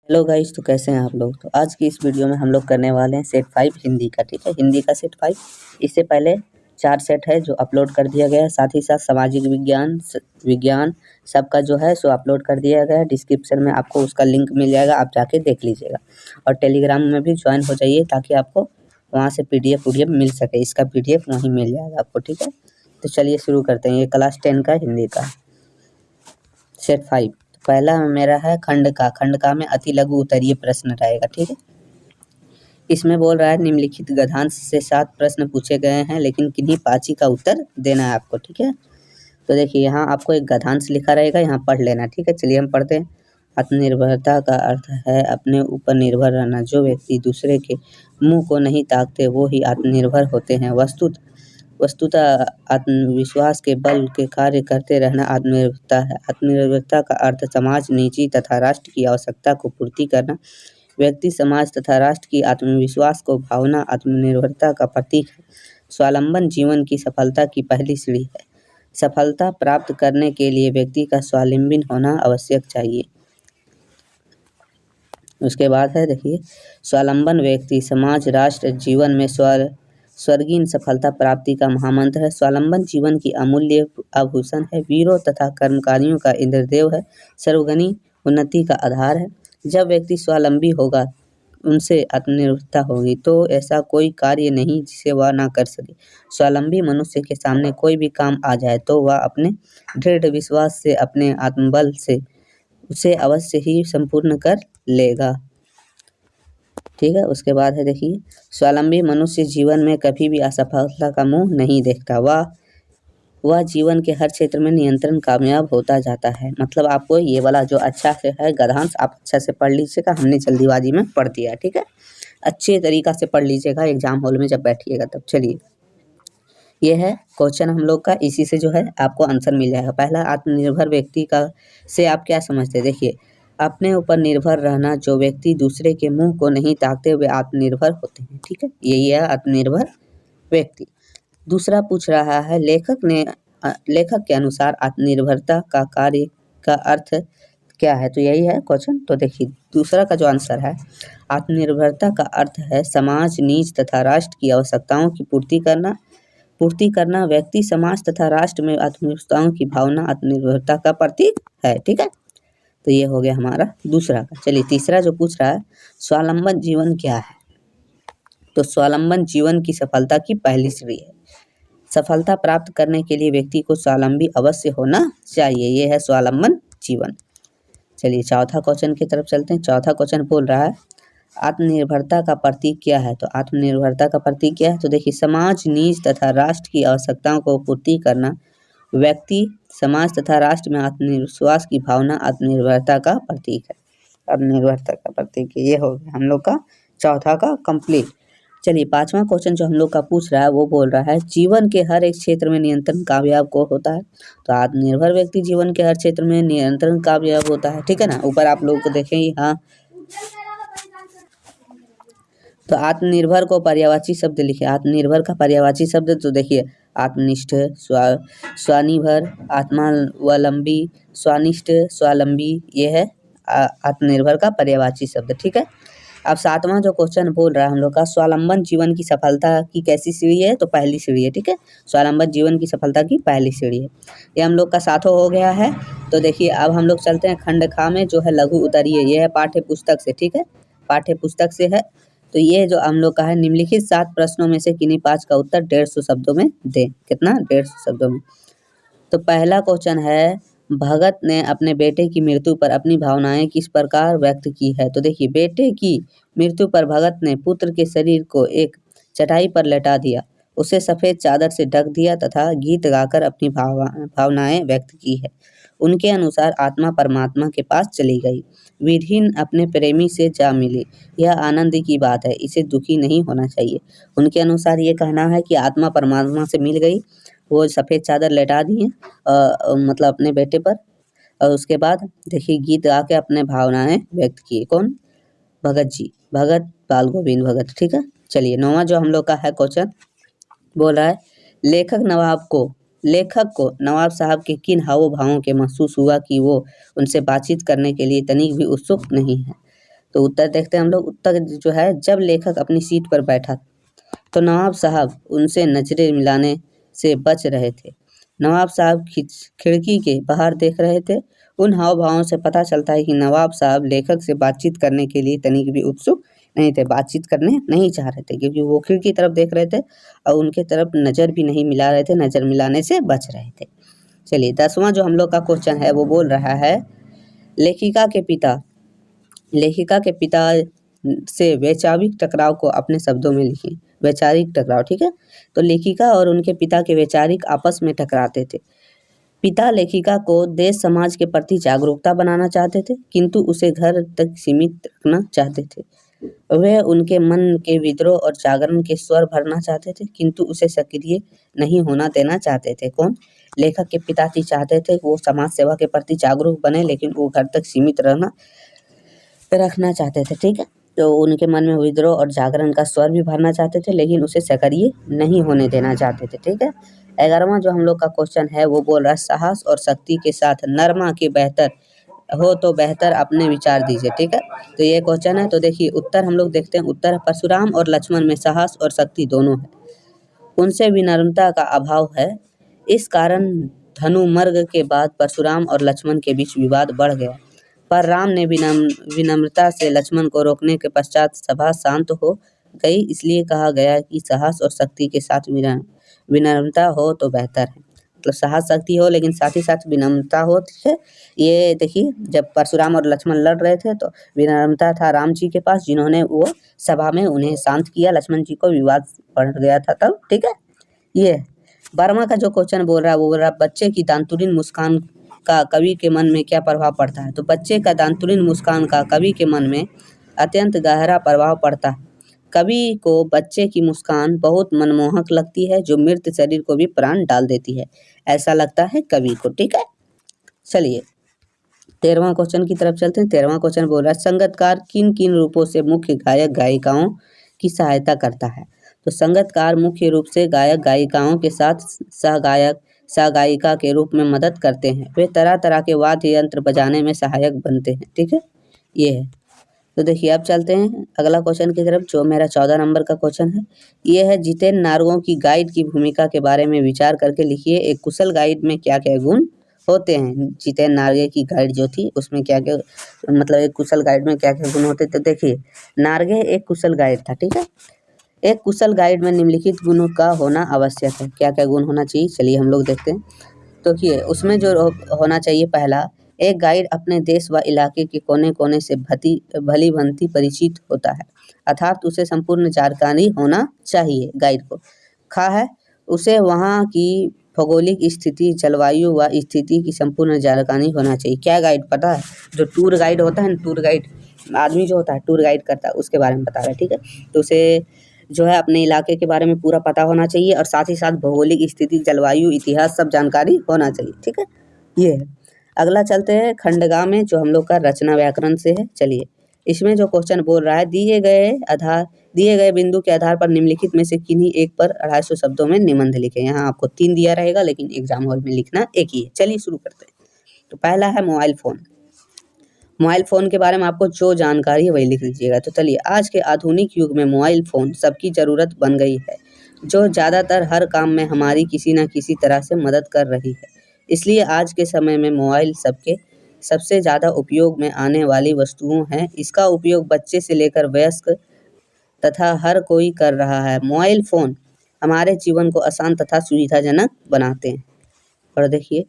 Hello guys, तो कैसे हैं आप लोग। तो आज की इस वीडियो में हम लोग करने वाले हैं सेट 5 हिंदी का। ठीक है, हिंदी का सेट 5। इससे पहले 4 सेट है जो अपलोड कर दिया गया है। साथ ही साथ सामाजिक विज्ञान सबका जो है सो अपलोड कर दिया गया है। डिस्क्रिप्शन में आपको उसका लिंक मिल जाएगा, आप जाके देख लीजिएगा। और टेलीग्राम में भी ज्वाइन हो जाइए ताकि आपको वहाँ से पीडीएफ मिल सके। इसका पीडीएफ वहीं मिल जाएगा आपको। ठीक है, तो चलिए शुरू करते हैं। ये क्लास 10 का हिंदी का सेट 5। पहला मेरा है खंड का में अति लघु उत्तरीय प्रश्न रहेगा। ठीक है, इसमें बोल रहा है निम्नलिखित गद्यांश से 7 प्रश्न पूछे गए हैं, लेकिन किन्हीं 5 ही का उत्तर देना है आपको। ठीक है, तो देखिए यहाँ आपको एक गद्यांश लिखा रहेगा, यहाँ पढ़ लेना। ठीक है, चलिए हम पढ़ते हैं। आत्मनिर्भरता का अर्थ है अपने ऊपर निर्भर रहना। जो व्यक्ति दूसरे के मुंह को नहीं ताकते वो ही आत्मनिर्भर होते हैं। वस्तुतः आत्मविश्वास के बल के कार्य करते रहना आत्मनिर्भरता है। आत्मनिर्भरता का अर्थ समाज, निजी तथा राष्ट्र की आवश्यकता को पूर्ति करना। व्यक्ति, समाज तथा राष्ट्र की आत्मविश्वास को भावना आत्मनिर्भरता का प्रतीक है। स्वावलंबन जीवन की सफलता की पहली सीढ़ी है। सफलता प्राप्त करने के लिए व्यक्ति का स्वावलंबी होना आवश्यक चाहिए। उसके बाद है देखिए, स्वावलंबन व्यक्ति, समाज, राष्ट्र जीवन में स्वर्गीय सफलता प्राप्ति का महामंत्र है। स्वावलंबन जीवन की अमूल्य आभूषण है। वीरों तथा कर्मकारियों का इंद्रदेव है। सर्वगणी उन्नति का आधार है। जब व्यक्ति स्वावलंबी होगा, उनसे आत्मनिर्भरता होगी, तो ऐसा कोई कार्य नहीं जिसे वह ना कर सके। स्वावलंबी मनुष्य के सामने कोई भी काम आ जाए तो वह अपने दृढ़ विश्वास से, अपने आत्मबल से उसे अवश्य ही संपूर्ण कर लेगा। ठीक है, उसके बाद है देखिए, स्वावलंबी मनुष्य जीवन में कभी भी असफलता का मुंह नहीं देखता। वह जीवन के हर क्षेत्र में नियंत्रण कामयाब होता जाता है। मतलब आपको ये वाला जो अच्छा से है गद्यांश आप अच्छा से पढ़ लीजिएगा। हमने जल्दीबाजी में पढ़ दिया। ठीक है, अच्छे तरीका से पढ़ लीजिएगा एग्जाम हॉल में जब बैठिएगा तब। चलिए, ये है क्वेश्चन हम लोग का, इसी से जो है आपको आंसर मिल जाएगा। पहला, आत्मनिर्भर व्यक्ति का से आप क्या समझते हैं। देखिए, अपने ऊपर निर्भर रहना। जो व्यक्ति दूसरे के मुंह को नहीं ताकते वे आत्मनिर्भर होते हैं। ठीक है, यही है आत्मनिर्भर व्यक्ति। दूसरा पूछ रहा है, लेखक के अनुसार आत्मनिर्भरता का कार्य का अर्थ क्या है। तो यही है क्वेश्चन। तो देखिए, दूसरा का जो आंसर है, आत्मनिर्भरता का अर्थ है समाज, निज तथा राष्ट्र की आवश्यकताओं की पूर्ति करना। व्यक्ति, समाज तथा राष्ट्र में आत्मविश्वासों की भावना आत्मनिर्भरता का प्रतीक है। ठीक है, तो ये हो गया हमारा दूसरा का। चलिए, तीसरा जो पूछ रहा है, स्वावलंबन जीवन क्या है। तो स्वावलंबन जीवन की सफलता की पहली सीढ़ी है। सफलता प्राप्त करने के लिए व्यक्ति को स्वावलंबी अवश्य होना चाहिए। ये है स्वावलंबन जीवन। चलिए, चौथा क्वेश्चन की तरफ चलते हैं। चौथा क्वेश्चन बोल रहा है, आत्मनिर्भरता का प्रतीक क्या है। तो आत्मनिर्भरता का प्रतीक क्या है। तो देखिए, समाज, निज तथा राष्ट्र की आवश्यकताओं को पूर्ति करना। व्यक्ति, समाज तथा राष्ट्र में आत्मविश्वास की भावना आत्मनिर्भरता का प्रतीक है। आत्मनिर्भरता का प्रतीक ये हो गया हम लोग का चौथा का कंप्लीट। चलिए, पांचवा क्वेश्चन जो हम लोग का पूछ रहा है वो बोल रहा है, जीवन के हर एक क्षेत्र में नियंत्रण कामयाब को होता है। तो आत्मनिर्भर व्यक्ति जीवन के हर क्षेत्र में नियंत्रण कामयाब होता है। ठीक है ना, ऊपर आप लोग को देखें यहाँ। तो आत्मनिर्भर को पर्यायवाची शब्द लिखे। आत्मनिर्भर का पर्यायवाची शब्द तो देखिए, आत्मनिष्ठ, स्वानिर्भर, आत्मावलंबी, स्वानिष्ठ, स्वावलंबी, ये है आत्मनिर्भर का पर्यायवाची शब्द। ठीक है, अब सातवां जो क्वेश्चन बोल रहा है हम लोग का, स्वावलंबन जीवन की सफलता की कैसी सीढ़ी है। तो पहली सीढ़ी है। ठीक है, स्वावलंबन जीवन की सफलता की पहली सीढ़ी है। ये हम लोग का सातों हो गया है। तो देखिए, अब हम लोग चलते हैं खंड खा में, जो है लघु उत्तरीय। ये है पाठ्य पुस्तक से। ठीक है, पाठ्य पुस्तक से है। तो ये जो हम लोग का है, निम्नलिखित 7 प्रश्नों में से किन्हीं 5 का उत्तर 150 शब्दों में दें। कितना, 150 शब्दों में। तो पहला क्वेश्चन है, भगत ने अपने बेटे की मृत्यु पर अपनी भावनाएं किस प्रकार व्यक्त की है। तो देखिए, बेटे की मृत्यु पर भगत ने पुत्र के शरीर को एक चटाई पर लेटा दिया, उसे सफ़ेद चादर से ढक दिया तथा गीत गाकर अपनी भावनाएं व्यक्त की है। उनके अनुसार आत्मा परमात्मा के पास चली गई। विरहीन अपने प्रेमी से जा मिली। यह आनंद की बात है, इसे दुखी नहीं होना चाहिए। उनके अनुसार ये कहना है कि आत्मा परमात्मा से मिल गई, वो सफ़ेद चादर लेटा दिए मतलब अपने बेटे पर। और उसके बाद देखिए, गीत गा के अपने भावनाएं व्यक्त किए। कौन, भगत जी, भगत बाल गोविंद भगत। ठीक है, चलिए, नौवां जो हम लोग का है क्वेश्चन बोल रहा है, लेखक को नवाब साहब के किन हावों भावों के महसूस हुआ कि वो उनसे बातचीत करने के लिए तनिक भी उत्सुक नहीं है। तो उत्तर देखते हैं हम लोग। उत्तर जो है, जब लेखक अपनी सीट पर बैठा तो नवाब साहब उनसे नजरें मिलाने से बच रहे थे। नवाब साहब खिड़की के बाहर देख रहे थे। उन हाव भावों से पता चलता है कि नवाब साहब लेखक से बातचीत करने के लिए तनिक भी उत्सुक नहीं थे, बातचीत करने नहीं चाह रहे थे, क्योंकि वो खिड़की की तरफ देख रहे थे और उनके तरफ नज़र भी नहीं मिला रहे थे, नज़र मिलाने से बच रहे थे। चलिए 10वां जो हम लोग का क्वेश्चन है वो बोल रहा है, लेखिका के पिता से वैचारिक टकराव को अपने शब्दों में लिखिए। वैचारिक टकराव, ठीक है। तो लेखिका और उनके पिता के वैचारिक आपस में टकराते थे। पिता लेखिका को देश समाज के प्रति जागरूकता बनाना चाहते थे, किंतु उसे घर तक सीमित रखना चाहते थे। वे उनके मन के विद्रोह और जागरण के स्वर भरना चाहते थे, किंतु उसे सक्रिय नहीं होना देना चाहते थे। कौन? लेखक के पिताजी चाहते थे वो समाज सेवा के प्रति जागरूक बने, लेकिन वो घर तक सीमित रखना चाहते थे, ठीक है। तो उनके मन में विद्रोह और जागरण का स्वर भी भरना चाहते थे, लेकिन उसे सक्रिय नहीं होने देना चाहते थे, ठीक है। 11वां जो हम लोग का क्वेश्चन है वो बोल रहा है, साहस और शक्ति के साथ नरमा के बेहतर हो तो बेहतर अपने विचार दीजिए, ठीक है। तो ये क्वेश्चन है। तो देखिए उत्तर हम लोग देखते हैं। उत्तर है, परशुराम और लक्ष्मण में साहस और शक्ति दोनों है, उनसे विनम्रता का अभाव है। इस कारण धनुर्मर्ग के बाद परशुराम और लक्ष्मण के बीच विवाद बढ़ गया, पर राम ने विनम्रता से लक्ष्मण को रोकने के पश्चात सभा शांत हो गई। इसलिए कहा गया कि साहस और शक्ति के साथ विनम्रता हो तो बेहतर है। मतलब साहस शक्ति हो लेकिन साथ ही साथ विनम्रता हो, ठीक है। ये देखिए जब परशुराम और लक्ष्मण लड़ रहे थे तो विनम्रता था राम जी के पास, जिन्होंने वो सभा में उन्हें शांत किया। लक्ष्मण जी को विवाद बढ़ गया था तब, ठीक है। ये 12वां का जो क्वेश्चन बोल रहा है वो बोल रहा है, बच्चे की दांतुरीन मुस्कान का कवि के मन में क्या प्रभाव पड़ता है। तो बच्चे का दांतुरीन मुस्कान का कवि के मन में अत्यंत गहरा प्रभाव पड़ता है। कवि को बच्चे की मुस्कान बहुत मनमोहक लगती है, जो मृत शरीर को भी प्राण डाल देती है, ऐसा लगता है कवि को, ठीक है। चलिए 13वां क्वेश्चन की तरफ चलते हैं। 13वां क्वेश्चन बोल रहा है, संगीतकार किन किन रूपों से मुख्य गायक गायिकाओं की सहायता करता है। तो संगीतकार मुख्य रूप से गायक गायिकाओं के साथ सहगायिका के रूप में मदद करते हैं। वे तरह तरह के वाद्य यंत्र बजाने में सहायक बनते हैं, ठीक है। ये है। तो देखिए अब चलते हैं अगला क्वेश्चन की तरफ, जो मेरा 14 नंबर का क्वेश्चन है। ये है, जितेंद्र नार्गों की गाइड की भूमिका के बारे में विचार करके लिखिए। एक कुशल गाइड में क्या क्या गुण होते हैं। जितेंद्र नार्गे की गाइड जो थी उसमें क्या क्या, मतलब एक कुशल गाइड में क्या क्या गुण होते थे। देखिए नार्गे एक कुशल गाइड था, ठीक है। एक कुशल गाइड में निम्नलिखित गुणों का होना आवश्यक है। क्या क्या गुण होना चाहिए, चलिए हम लोग देखते हैं। तो देखिए उसमें जो होना चाहिए, पहला, एक गाइड अपने देश व इलाके के कोने कोने से भली भांति परिचित होता है, अर्थात उसे संपूर्ण जानकारी होना चाहिए गाइड को। खा है, उसे वहाँ की भौगोलिक स्थिति, जलवायु व स्थिति की संपूर्ण जानकारी होना चाहिए। क्या गाइड पता है, जो टूर गाइड होता है ना, टूर गाइड आदमी जो होता है टूर गाइड करता है, उसके बारे में बता रहा है, ठीक है। तो उसे जो है अपने इलाके के बारे में पूरा पता होना चाहिए, और साथ ही साथ भौगोलिक स्थिति, जलवायु, इतिहास सब जानकारी होना चाहिए, ठीक है। ये है। अगला चलते हैं खंडगा में, जो हम लोग का रचना व्याकरण से है। चलिए इसमें जो क्वेश्चन बोल रहा है, दिए गए बिंदु के आधार पर निम्नलिखित में से किन्हीं एक पर 250 शब्दों में निबंध लिखें। यहाँ आपको 3 दिया रहेगा, लेकिन एग्जाम हॉल में लिखना एक ही है। चलिए शुरू करते हैं। तो पहला है मोबाइल फ़ोन। मोबाइल फ़ोन के बारे में आपको जो जानकारी है वही लिख लीजिएगा। तो चलिए, आज के आधुनिक युग में मोबाइल फ़ोन सबकी ज़रूरत बन गई है, जो ज़्यादातर हर काम में हमारी किसी न किसी तरह से मदद कर रही है। इसलिए आज के समय में मोबाइल सबसे ज़्यादा उपयोग में आने वाली वस्तुओं हैं। इसका उपयोग बच्चे से लेकर वयस्क तथा हर कोई कर रहा है। मोबाइल फ़ोन हमारे जीवन को आसान तथा सुविधाजनक बनाते हैं। और देखिए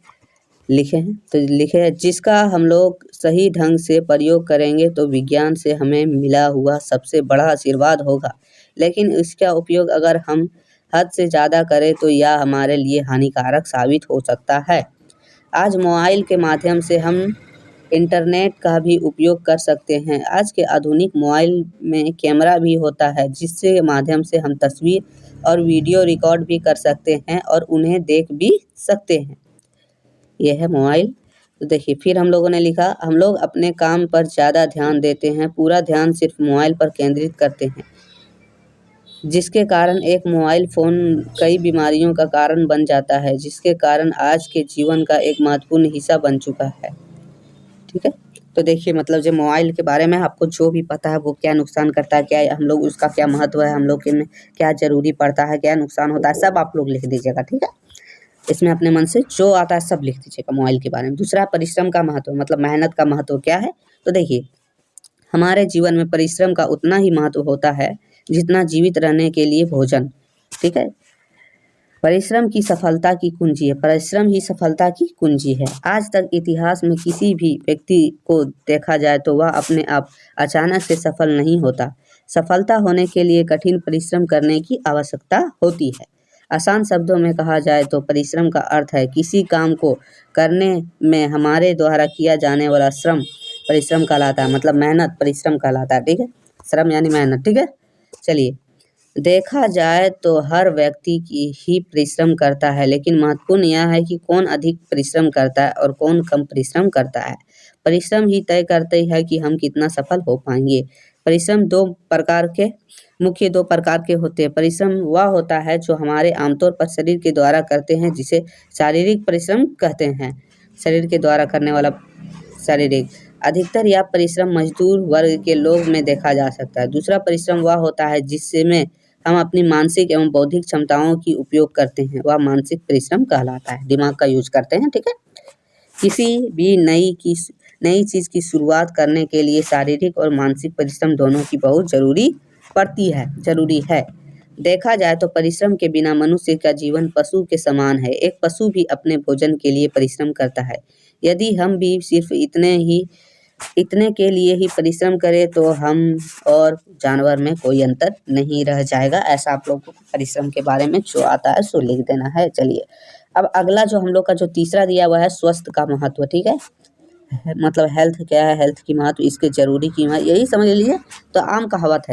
लिखे हैं, तो लिखे है, जिसका हम लोग सही ढंग से प्रयोग करेंगे तो विज्ञान से हमें मिला हुआ सबसे बड़ा आशीर्वाद होगा, लेकिन इसका उपयोग अगर हम हद से ज़्यादा करें तो यह हमारे लिए हानिकारक साबित हो सकता है। आज मोबाइल के माध्यम से हम इंटरनेट का भी उपयोग कर सकते हैं। आज के आधुनिक मोबाइल में कैमरा भी होता है, जिसके माध्यम से हम तस्वीर और वीडियो रिकॉर्ड भी कर सकते हैं और उन्हें देख भी सकते हैं। यह है मोबाइल। तो देखिए फिर हम लोगों ने लिखा, हम लोग अपने काम पर ज़्यादा ध्यान देते हैं, पूरा ध्यान सिर्फ मोबाइल पर केंद्रित करते हैं, जिसके कारण एक मोबाइल फ़ोन कई बीमारियों का कारण बन जाता है, जिसके कारण आज के जीवन का एक महत्वपूर्ण हिस्सा बन चुका है, ठीक है। तो देखिए मतलब जो मोबाइल के बारे में आपको जो भी पता है वो क्या नुकसान करता है, क्या हम लोग उसका क्या महत्व है, हम लोग के में क्या ज़रूरी पड़ता है, क्या नुकसान होता है, सब आप लोग लिख दीजिएगा, ठीक है। इसमें अपने मन से जो आता है सब लिख दीजिएगा मोबाइल के बारे में। दूसरा, परिश्रम का महत्व मतलब मेहनत का महत्व क्या है, तो देखिए हमारे जीवन में परिश्रम का उतना ही महत्व होता है जितना जीवित रहने के लिए भोजन, ठीक है। परिश्रम की सफलता की कुंजी है, परिश्रम ही सफलता की कुंजी है। आज तक इतिहास में किसी भी व्यक्ति को देखा जाए तो वह अपने आप अचानक से सफल नहीं होता। सफलता होने के लिए कठिन परिश्रम करने की आवश्यकता होती है। आसान शब्दों में कहा जाए तो परिश्रम का अर्थ है किसी काम को करने में हमारे द्वारा किया जाने वाला श्रम परिश्रम कहलाता है, मतलब मेहनत परिश्रम कहलाता है, ठीक है। श्रम यानी मेहनत, ठीक है। चलिए, देखा जाए तो हर व्यक्ति की ही परिश्रम करता है, लेकिन महत्वपूर्ण यह है कि कौन अधिक परिश्रम करता है और कौन कम परिश्रम करता है। परिश्रम ही तय करते है कि हम कितना सफल हो पाएंगे। परिश्रम मुख्य दो प्रकार के होते हैं। परिश्रम वह होता है जो हमारे आमतौर पर शरीर के द्वारा करते हैं, जिसे शारीरिक परिश्रम कहते हैं। शरीर के द्वारा करने वाला शारीरिक। अधिकतर यह परिश्रम मजदूर वर्ग के लोग में देखा जा सकता है। दूसरा परिश्रम वह होता है जिसमें हम अपनी मानसिक एवं बौद्धिक क्षमताओं की उपयोग करते हैं, वह मानसिक परिश्रम कहलाता है, दिमाग का यूज करते हैं, ठीक है। किसी भी नई चीज़ की शुरुआत करने के लिए शारीरिक और मानसिक परिश्रम दोनों की बहुत जरूरी है। देखा जाए तो परिश्रम के बिना मनुष्य का जीवन पशु के समान है। एक पशु भी अपने भोजन के लिए परिश्रम करता है। यदि हम भी सिर्फ इतने के लिए ही परिश्रम करें तो हम और जानवर में कोई अंतर नहीं रह जाएगा। ऐसा आप लोगों को परिश्रम के बारे में जो आता है सो लिख देना है। चलिए, अब अगला जो हम लोग का जो तीसरा दिया हुआ है स्वास्थ्य का महत्व, ठीक है। मतलब हेल्थ क्या है, हेल्थ की महत्व, इसके जरूरी की महत्व, यही समझ लीजिए। तो आम कहावत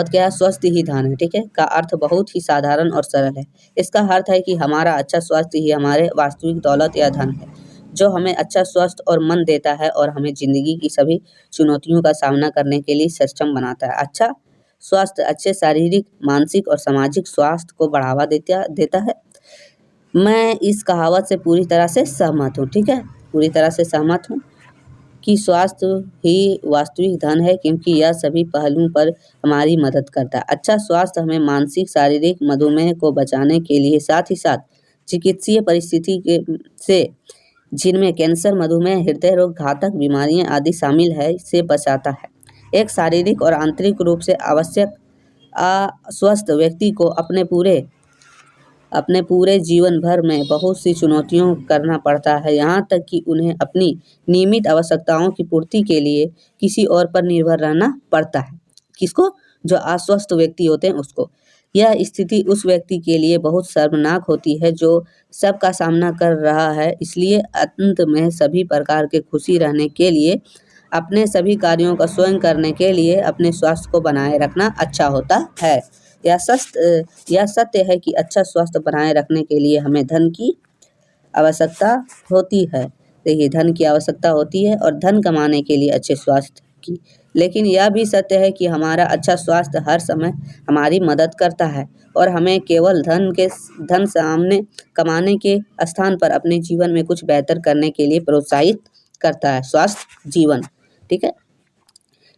क्या है, स्वस्थ ही धन है, ठीक है। का अर्थ बहुत ही साधारण और सरल है। इसका अर्थ है कि हमारा अच्छा स्वास्थ्य ही हमारे वास्तविक दौलत या धन है, जो हमें अच्छा स्वास्थ्य और मन देता है और हमें जिंदगी की सभी चुनौतियों का सामना करने के लिए सक्षम बनाता है। अच्छा स्वास्थ्य अच्छे शारीरिक, मानसिक और सामाजिक स्वास्थ्य को बढ़ावा देता है। मैं इस कहावत से पूरी तरह से सहमत हूँ, ठीक है। पूरी तरह से सहमत हूँ कि स्वास्थ्य ही वास्तविक धन है, क्योंकि यह सभी पहलुओं पर हमारी मदद करता है। अच्छा स्वास्थ्य हमें मानसिक, शारीरिक, मधुमेह को बचाने के लिए, साथ ही साथ चिकित्सीय परिस्थिति से जिनमें कैंसर, मधुमेह, हृदय रोग, घातक बीमारियां आदि शामिल है, से बचाता है। एक शारीरिक और आंतरिक रूप से अस्वस्थ व्यक्ति को अपने पूरे जीवन भर में बहुत सी चुनौतियों करना पड़ता है, यहाँ तक कि उन्हें अपनी नियमित आवश्यकताओं की पूर्ति के लिए किसी और पर निर्भर रहना पड़ता है। किसको? जो अस्वस्थ व्यक्ति होते हैं उसको। यह स्थिति उस व्यक्ति के लिए बहुत शर्मनाक होती है जो सबका सामना कर रहा है। इसलिए अंत में सभी प्रकार के खुशी रहने के लिए, अपने सभी कार्यों का स्वयं करने के लिए अपने स्वास्थ्य को बनाए रखना अच्छा होता है। यह सत्य है कि अच्छा स्वास्थ्य बनाए रखने के लिए हमें धन की आवश्यकता होती है। देखिए, धन की आवश्यकता होती है और धन कमाने के लिए अच्छे स्वास्थ्य की। लेकिन यह भी सत्य है कि हमारा अच्छा स्वास्थ्य हर समय हमारी मदद करता है और हमें केवल धन सामने कमाने के स्थान पर अपने जीवन में कुछ बेहतर करने के लिए प्रोत्साहित करता है। स्वास्थ्य जीवन, ठीक है।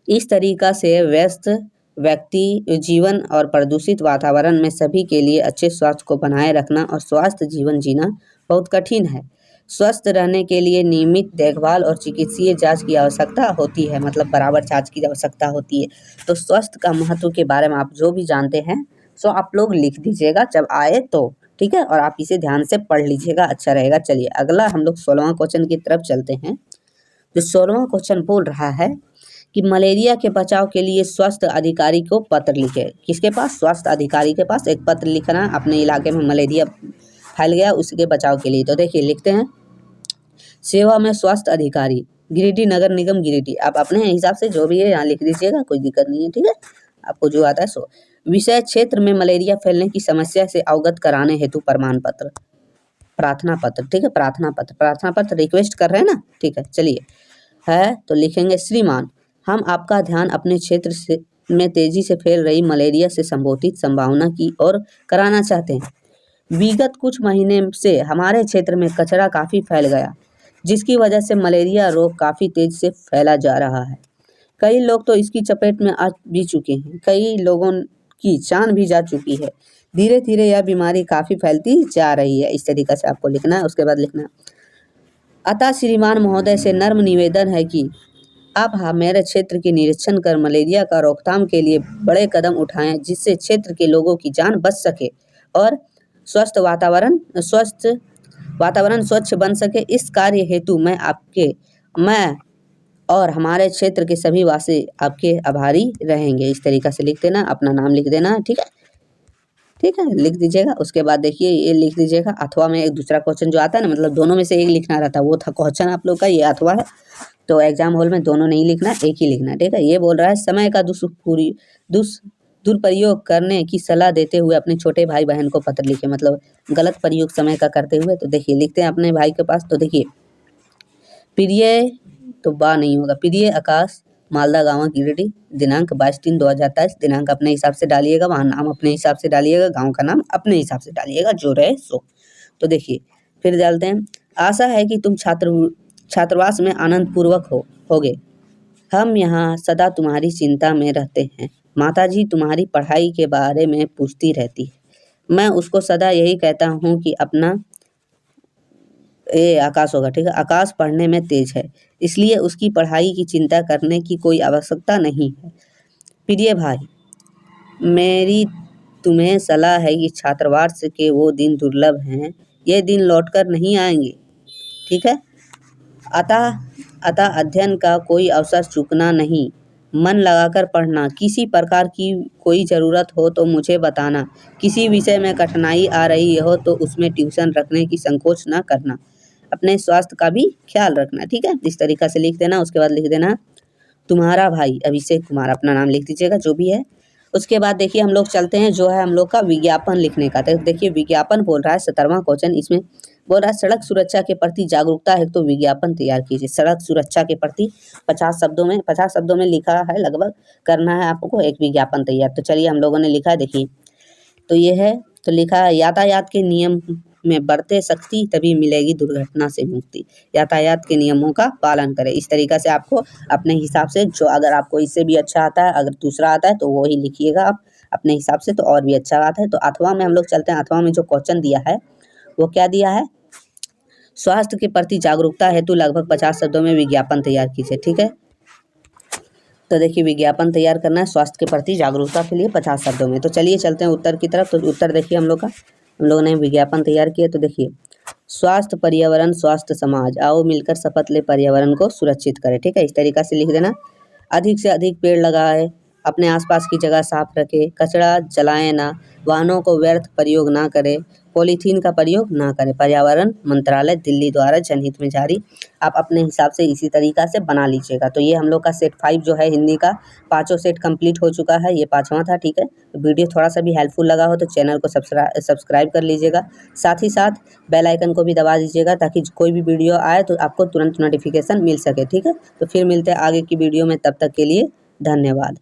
इस तरीका से व्यस्त व्यक्ति जीवन और प्रदूषित वातावरण में सभी के लिए अच्छे स्वास्थ्य को बनाए रखना और स्वस्थ जीवन जीना बहुत कठिन है। स्वस्थ रहने के लिए नियमित देखभाल और चिकित्सीय जांच की आवश्यकता होती है, मतलब बराबर जांच की आवश्यकता होती है। तो स्वास्थ्य का महत्व के बारे में आप जो भी जानते हैं सो आप लोग लिख दीजिएगा जब आए तो, ठीक है। और आप इसे ध्यान से पढ़ लीजिएगा, अच्छा रहेगा। चलिए, अगला हम लोग 16वां क्वेश्चन की तरफ चलते हैं। जो 16वां क्वेश्चन बोल रहा है कि मलेरिया के बचाव के लिए स्वास्थ्य अधिकारी को पत्र लिखे। किसके पास? स्वास्थ्य अधिकारी के पास एक पत्र लिखना, अपने इलाके में मलेरिया फैल गया उसके बचाव के लिए। तो देखिए लिखते हैं, सेवा में स्वास्थ्य अधिकारी, गिरिडीह नगर निगम गिरिडीह। आप अपने हिसाब से जो भी है यहाँ लिख दीजिएगा, कोई दिक्कत नहीं है, ठीक है। आपको जो आता है सो। विषय क्षेत्र में मलेरिया फैलने की समस्या से अवगत कराने हेतु प्रमाण पत्र, प्रार्थना पत्र, ठीक है। प्रार्थना पत्र रिक्वेस्ट कर रहे हैं ना, ठीक है। चलिए है तो लिखेंगे, श्रीमान, हम आपका ध्यान अपने क्षेत्र में तेजी से फैल रही मलेरिया से संबोधित संभावना की ओर कराना चाहते हैं। विगत कुछ महीने से हमारे क्षेत्र में कचरा काफ़ी फैल गया जिसकी वजह से मलेरिया रोग काफ़ी तेज़ से फैला जा रहा है। कई लोग तो इसकी चपेट में आ भी चुके हैं, कई लोगों की जान भी जा चुकी है। धीरे धीरे यह बीमारी काफ़ी फैलती जा रही है। इस तरीक़े से आपको लिखना है। उसके बाद लिखना है, अतः श्रीमान महोदय से नम्र निवेदन है कि आप मेरे क्षेत्र की निरीक्षण कर मलेरिया का रोकथाम के लिए बड़े कदम उठाएं, जिससे क्षेत्र के लोगों की जान बच सके और स्वस्थ वातावरण स्वच्छ बन सके। इस कार्य हेतु मैं और हमारे क्षेत्र के सभी वासी आपके आभारी रहेंगे। इस तरीक़े से लिख देना, अपना नाम लिख देना। ठीक है, ठीक है, लिख दीजिएगा। उसके बाद देखिए ये लिख दीजिएगा। अथवा में एक दूसरा क्वेश्चन जो आता है ना, मतलब दोनों में से एक लिखना रहता है, वो था क्वेश्चन आप लोग का, ये अथवा है। तो एग्जाम हॉल में दोनों नहीं लिखना, एक ही लिखना। ठीक है, ये बोल रहा है समय का दुरुपयोग करने की सलाह देते हुए अपने छोटे भाई बहन को पत्र लिखे। मतलब गलत प्रयोग समय का करते हुए। तो देखिए लिखते हैं अपने भाई के पास। तो देखिए प्रिय, तो बा नहीं होगा, प्रिय आकाश, मालदा गाँव गिरिडीह, दिनांक 22/3/2023। दिनांक अपने हिसाब से डालिएगा, वहाँ नाम अपने हिसाब से डालिएगा, गाँव का नाम अपने हिसाब से डालिएगा, जो रहे सो। तो देखिए फिर डालते हैं, आशा है कि तुम छात्रावास में आनंद पूर्वक होगे। हम यहाँ सदा तुम्हारी चिंता में रहते हैं। माताजी तुम्हारी पढ़ाई के बारे में पूछती रहती है। मैं उसको सदा यही कहता हूँ कि अपना आकाश होगा। ठीक है, आकाश पढ़ने में तेज है, इसलिए उसकी पढ़ाई की चिंता करने की कोई आवश्यकता नहीं है। प्रिय भाई, मेरी तुम्हें सलाह है कि छात्रावास के वो दिन दुर्लभ हैं, ये दिन लौटकर नहीं आएंगे। ठीक है, अतः अध्ययन का कोई अवसर चूकना नहीं, मन लगाकर पढ़ना। किसी प्रकार की कोई ज़रूरत हो तो मुझे बताना। किसी विषय में कठिनाई आ रही हो तो उसमें ट्यूशन रखने की संकोच ना करना। अपने स्वास्थ्य का भी ख्याल रखना। ठीक है, इस तरीक़े से लिख देना। उसके बाद लिख देना तुम्हारा भाई अभिषेक कुमार, अपना नाम लिख दीजिएगा जो भी है। उसके बाद देखिए हम लोग चलते हैं जो है हम लोग का विज्ञापन लिखने का। तो देखिए विज्ञापन बोल रहा है 17वां क्वेश्चन, इसमें बोल रहा है सड़क सुरक्षा के प्रति जागरूकता है तो विज्ञापन तैयार कीजिए। सड़क सुरक्षा के प्रति 50 शब्दों में लिखा है, लगभग करना है आपको एक विज्ञापन तैयार। तो चलिए हम लोगों ने लिखा है, देखिए तो ये है। तो लिखा है, यातायात के नियम में बरते सख्ती तभी मिलेगी दुर्घटना से मुक्ति। यातायात के नियमों का पालन करें। इस तरीक़े से आपको अपने हिसाब से, जो अगर आपको इससे भी अच्छा आता है, अगर दूसरा आता है तो वो ही लिखिएगा आप अपने हिसाब से, तो और भी अच्छा आता है। तो अथवा में हम लोग चलते हैं। अथवा में जो क्वेश्चन दिया है वो क्या दिया है, स्वास्थ्य के प्रति जागरूकता हेतु लगभग 50 शब्दों में विज्ञापन तैयार कीजिए। ठीक है, तो देखिए विज्ञापन तैयार करना है स्वास्थ्य के प्रति जागरूकता के लिए 50 शब्दों में। तो चलिए चलते हैं उत्तर की तरफ। तो उत्तर देखिए हम लोगों ने विज्ञापन तैयार किया। तो देखिए, स्वास्थ्य पर्यावरण स्वस्थ समाज, आओ मिलकर शपथ ले पर्यावरण को सुरक्षित करें। ठीक है, इस तरीक़े से लिख देना। अधिक से अधिक पेड़ लगाए, अपने आसपास की जगह साफ रखें, कचरा जलाएं ना, वाहनों को व्यर्थ प्रयोग ना करें, पॉलीथीन का प्रयोग ना करें। पर्यावरण मंत्रालय दिल्ली द्वारा जनहित में जारी। आप अपने हिसाब से इसी तरीक़ा से बना लीजिएगा। तो ये हम लोग का सेट 5 जो है हिंदी का, 5 सेट कंप्लीट हो चुका है, ये 5वां था। ठीक है, तो वीडियो थोड़ा सा भी हेल्पफुल लगा हो तो चैनल को सब्सक्राइब कर लीजिएगा। साथ ही साथ बेल आइकन को भी दबा दीजिएगा ताकि कोई भी वीडियो आए तो आपको तुरंत नोटिफिकेशन मिल सके। ठीक है, तो फिर मिलते हैं आगे की वीडियो में, तब तक के लिए धन्यवाद।